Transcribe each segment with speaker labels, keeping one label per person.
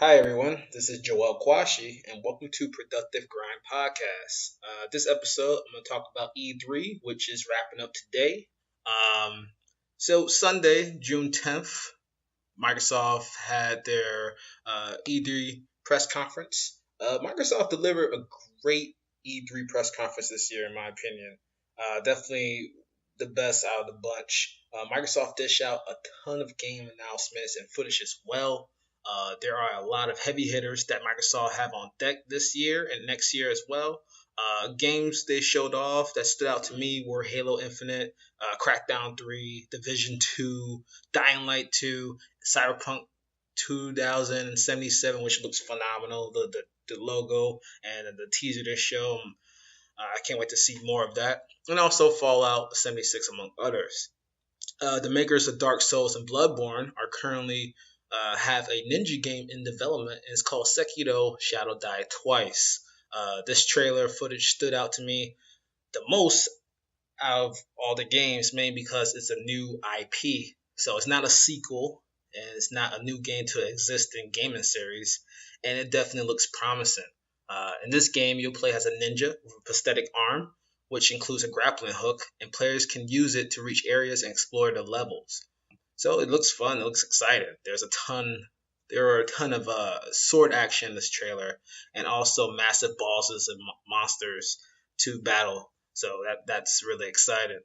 Speaker 1: Hi everyone, this is Joel Kwashi, and welcome to Productive Grind Podcast. This episode, I'm going to talk about E3, which is wrapping up today. So Sunday, June 10th, Microsoft had their E3 press conference. Microsoft delivered a great E3 press conference this year, in my opinion. Definitely the best out of the bunch. Microsoft dished out a ton of game announcements and footage as well. There are a lot of heavy hitters that Microsoft have on deck this year and next year as well. Games they showed off that stood out to me were Halo Infinite, Crackdown 3, Division 2, Dying Light 2, Cyberpunk 2077, which looks phenomenal. The logo and the teaser they show. I can't wait to see more of that. And also Fallout 76, among others. The makers of Dark Souls and Bloodborne are currently have a ninja game in development, and it's called Sekiro Shadow Die Twice. This trailer footage stood out to me the most out of all the games, mainly because it's a new IP. So it's not a sequel, and it's not a new game to an existing gaming series, and it definitely looks promising. In this game, you'll play as a ninja with a prosthetic arm, which includes a grappling hook, and players can use it to reach areas and explore the levels. So it looks fun. It looks exciting. There are a ton of sword action in this trailer, and also massive bosses and monsters to battle. So that's really exciting.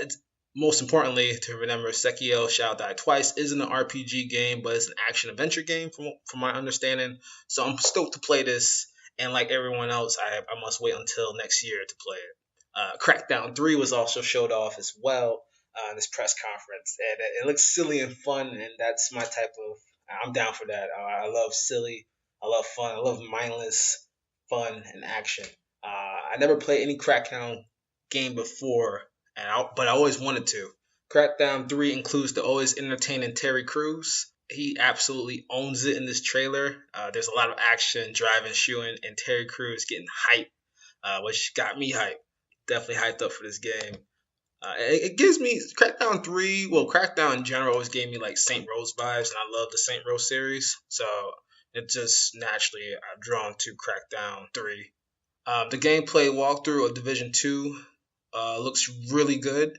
Speaker 1: It's, most importantly, to remember, Sekiro Shall Die Twice isn't an RPG game, but it's an action adventure game, from my understanding. So I'm stoked to play this, and like everyone else, I must wait until next year to play it. Crackdown 3 was also showed off as well in this press conference, and it looks silly and fun, and that's my type of. I'm down for that. I love silly, I love fun, I love mindless fun and action. I never played any Crackdown game before, but I always wanted to. Crackdown 3 includes the always entertaining Terry Crews. He absolutely owns it in this trailer. There's a lot of action, driving, shooting, and Terry Crews getting hype, which got me hyped. Definitely hyped up for this game. It gives me Crackdown 3. Well, Crackdown in general always gave me like Saint Rose vibes, and I love the Saint Rose series. So it just naturally I'm drawn to Crackdown 3. The gameplay walkthrough of Division 2 looks really good.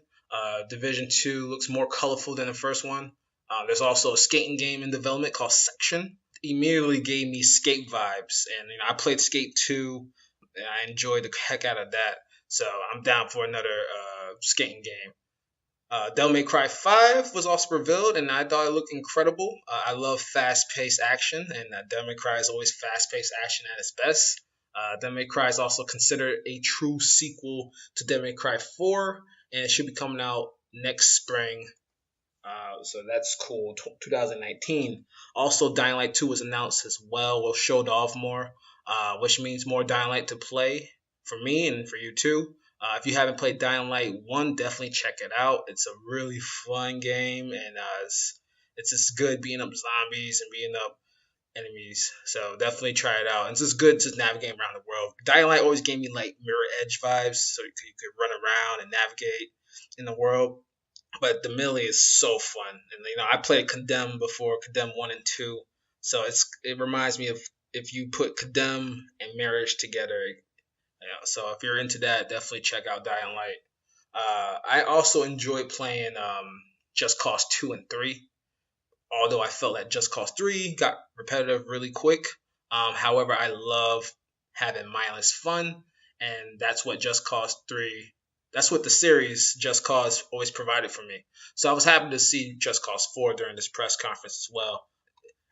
Speaker 1: Division 2 looks more colorful than the first one. There's also a skating game in development called Section. Immediately gave me skate vibes, and I played Skate 2, and I enjoyed the heck out of that. So I'm down for another skating game. Devil May Cry 5 was also revealed, and I thought it looked incredible. I love fast-paced action, and Devil May Cry is always fast-paced action at its best. Devil May Cry is also considered a true sequel to Devil May Cry 4, and it should be coming out next spring. So that's cool. 2019. Also, Dying Light 2 was announced as well. We'll showed off more, which means more Dying Light to play for me and for you too. If you haven't played Dying Light 1, definitely check it out. It's a really fun game, and it's just good beating up zombies and beating up enemies. So definitely try it out. And it's just good to navigate around the world. Dying Light always gave me like Mirror Edge vibes, so you could run around and navigate in the world. But the melee is so fun, and I played Condemn before, Condemn 1 and 2. So it reminds me of if you put Condemn and Marriage together. So if you're into that, definitely check out Dying Light. I also enjoyed playing Just Cause 2 and 3, although I felt that Just Cause 3 got repetitive really quick. However, I love having mindless fun, and that's what that's what the series Just Cause always provided for me. So I was happy to see Just Cause 4 during this press conference as well.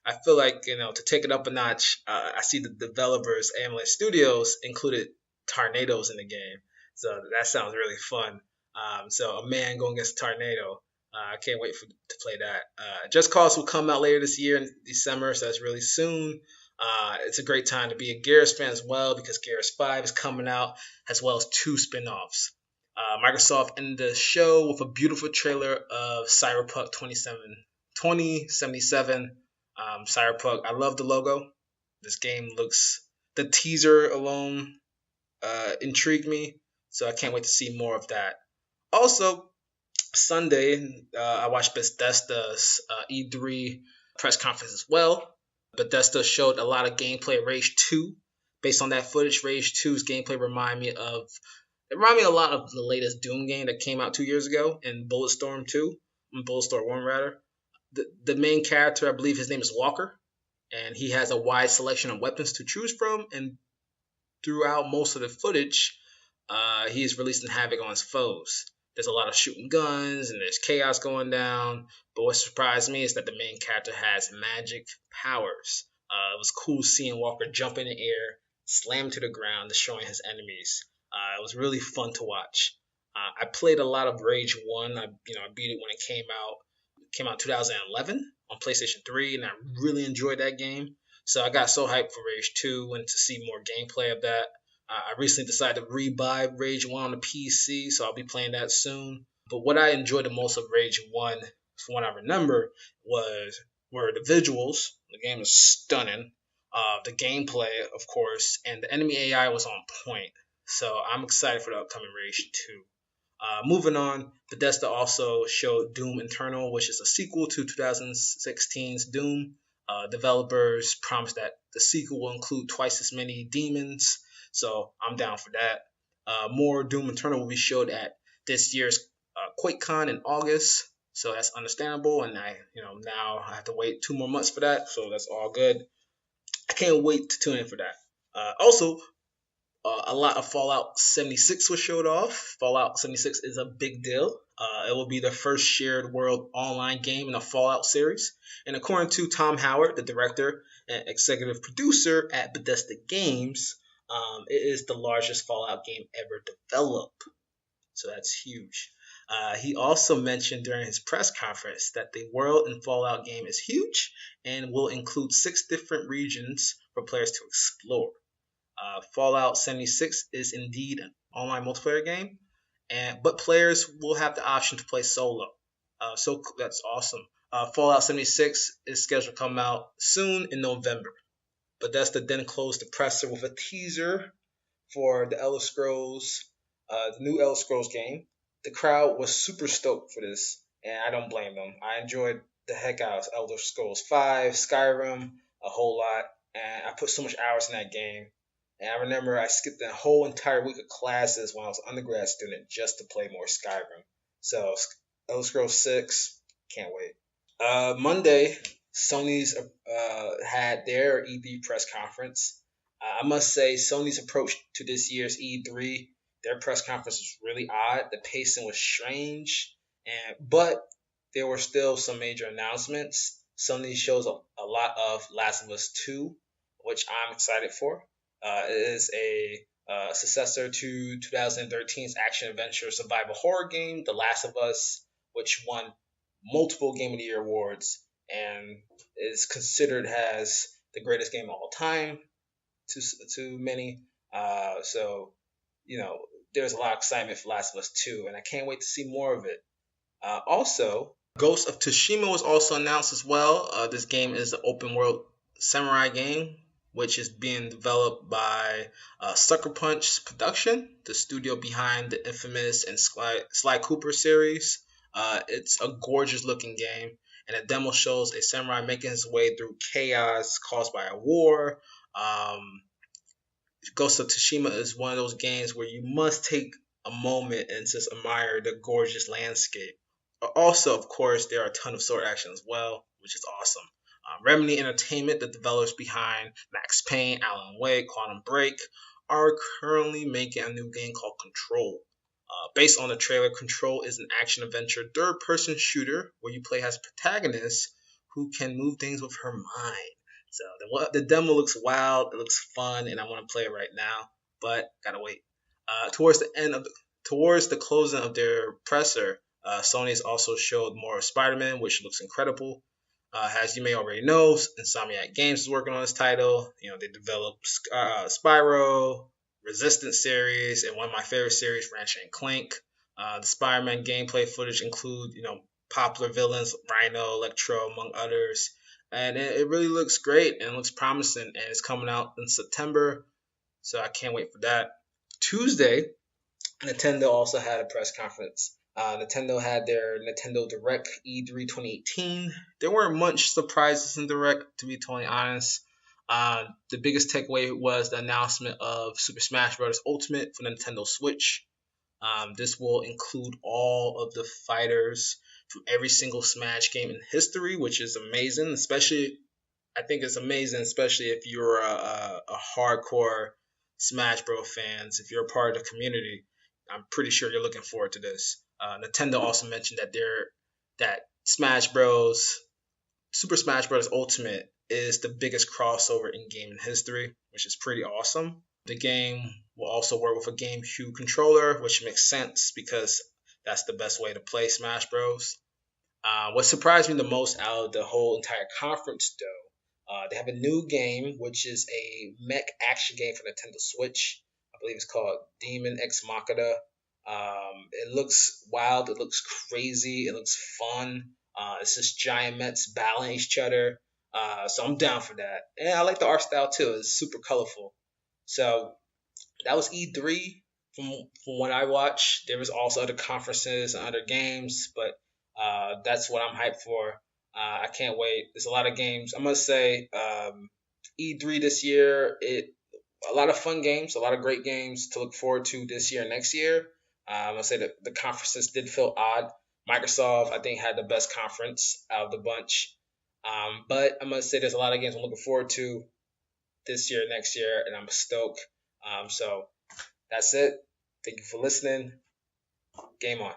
Speaker 1: I feel like, to take it up a notch, I see the developers, Amulet Studios, included tornadoes in the game. So that sounds really fun. So a man going against a tornado. I can't wait to play that. Just Cause will come out later this year in December, so that's really soon. It's a great time to be a Gears fan as well, because Gears 5 is coming out, as well as 2 spin-offs. Microsoft ended the show with a beautiful trailer of Cyberpunk 2077. Cyberpunk, I love the logo. This game the teaser alone intrigued me, so I can't wait to see more of that. Also, Sunday, I watched Bethesda's E3 press conference as well. Bethesda showed a lot of gameplay of Rage 2. Based on that footage, Rage 2's gameplay reminded me a lot of the latest Doom game that came out 2 years ago in Bulletstorm 2, Bulletstorm 1 rather. The main character, I believe his name is Walker, and he has a wide selection of weapons to choose from, and throughout most of the footage, he is releasing havoc on his foes. There's a lot of shooting guns and there's chaos going down. But what surprised me is that the main character has magic powers. It was cool seeing Walker jump in the air, slam to the ground, destroying his enemies. It was really fun to watch. I played a lot of Rage 1. I beat it when it came out. It came out in 2011 on PlayStation 3, and I really enjoyed that game. So I got so hyped for Rage 2 and to see more gameplay of that. I recently decided to rebuy Rage 1 on the PC, so I'll be playing that soon. But what I enjoyed the most of Rage 1, from what I remember, were the visuals. The game is stunning. The gameplay, of course, and the enemy AI was on point. So I'm excited for the upcoming Rage 2. Moving on, Bethesda also showed Doom Eternal, which is a sequel to 2016's Doom. Developers promised that the sequel will include twice as many demons, so I'm down for that. More Doom Eternal will be showed at this year's QuakeCon in August, so that's understandable. And now I have to wait 2 more months for that, so that's all good. I can't wait to tune in for that. Also, a lot of Fallout 76 was showed off. Fallout 76 is a big deal. It will be the first shared world online game in the Fallout series. And according to Tom Howard, the director and executive producer at Bethesda Games, it is the largest Fallout game ever developed. So that's huge. He also mentioned during his press conference that the world in Fallout game is huge and will include 6 different regions for players to explore. Fallout 76 is indeed an online multiplayer game, but players will have the option to play solo. So that's awesome. Fallout 76 is scheduled to come out soon in November. Bethesda then closed the presser with a teaser for the the new Elder Scrolls game. The crowd was super stoked for this, and I don't blame them. I enjoyed the heck out of Elder Scrolls 5, Skyrim, a whole lot, and I put so much hours in that game. And I remember I skipped a whole entire week of classes when I was an undergrad student just to play more Skyrim. So Elder Scrolls 6, can't wait. Monday, Sony's had their E3 press conference. I must say, Sony's approach to this year's E3, their press conference was really odd. The pacing was strange, but there were still some major announcements. Sony shows a lot of Last of Us 2, which I'm excited for. It is a successor to 2013's action-adventure survival horror game, The Last of Us, which won multiple Game of the Year awards and is considered as the greatest game of all time to many. So, there's a lot of excitement for Last of Us 2, and I can't wait to see more of it. Also, Ghost of Tsushima was also announced as well. This game is an open-world samurai game, which is being developed by Sucker Punch Production, the studio behind the infamous and Sly Cooper series. It's a gorgeous looking game, and the demo shows a samurai making his way through chaos caused by a war. Ghost of Tsushima is one of those games where you must take a moment and just admire the gorgeous landscape. Also, of course, there are a ton of sword action as well, which is awesome. Remedy Entertainment, the developers behind Max Payne, Alan Wake, Quantum Break, are currently making a new game called Control. Based on the trailer, Control is an action-adventure third-person shooter where you play as a protagonist who can move things with her mind. So the demo looks wild, it looks fun, and I want to play it right now, but gotta wait. Towards the closing of their presser, Sony's also showed more of Spider-Man, which looks incredible. As you may already know, Insomniac Games is working on this title. They developed Spyro, Resistance series, and one of my favorite series, Ratchet and Clank. The Spider-Man gameplay footage include, popular villains, Rhino, Electro, among others. And it really looks great and looks promising, and it's coming out in September, so I can't wait for that. Tuesday, Nintendo also had a press conference. Nintendo had their Nintendo Direct E3 2018. There weren't much surprises in Direct, to be totally honest. The biggest takeaway was the announcement of Super Smash Bros. Ultimate for the Nintendo Switch. This will include all of the fighters from every single Smash game in history, which is amazing. Especially, I think it's amazing, especially if you're a hardcore Smash Bros. Fans. If you're a part of the community, I'm pretty sure you're looking forward to this. Nintendo also mentioned that Smash Bros. Super Smash Bros. Ultimate is the biggest crossover in gaming history, which is pretty awesome. The game will also work with a GameCube controller, which makes sense because that's the best way to play Smash Bros. What surprised me the most out of the whole entire conference, though, they have a new game, which is a mech action game for Nintendo Switch. I believe it's called Demon X Machina. It looks wild. It looks crazy. It looks fun. It's just giant mechs battling each other. So I'm down for that. And I like the art style too. It's super colorful. So that was E3 from what I watched. There was also other conferences and other games, but that's what I'm hyped for. I can't wait. There's a lot of games. I must say, E3 this year, a lot of fun games, a lot of great games to look forward to this year and next year. I must say that the conferences did feel odd. Microsoft, I think, had the best conference out of the bunch. But I must say there's a lot of games I'm looking forward to this year, next year, and I'm stoked. So that's it. Thank you for listening. Game on.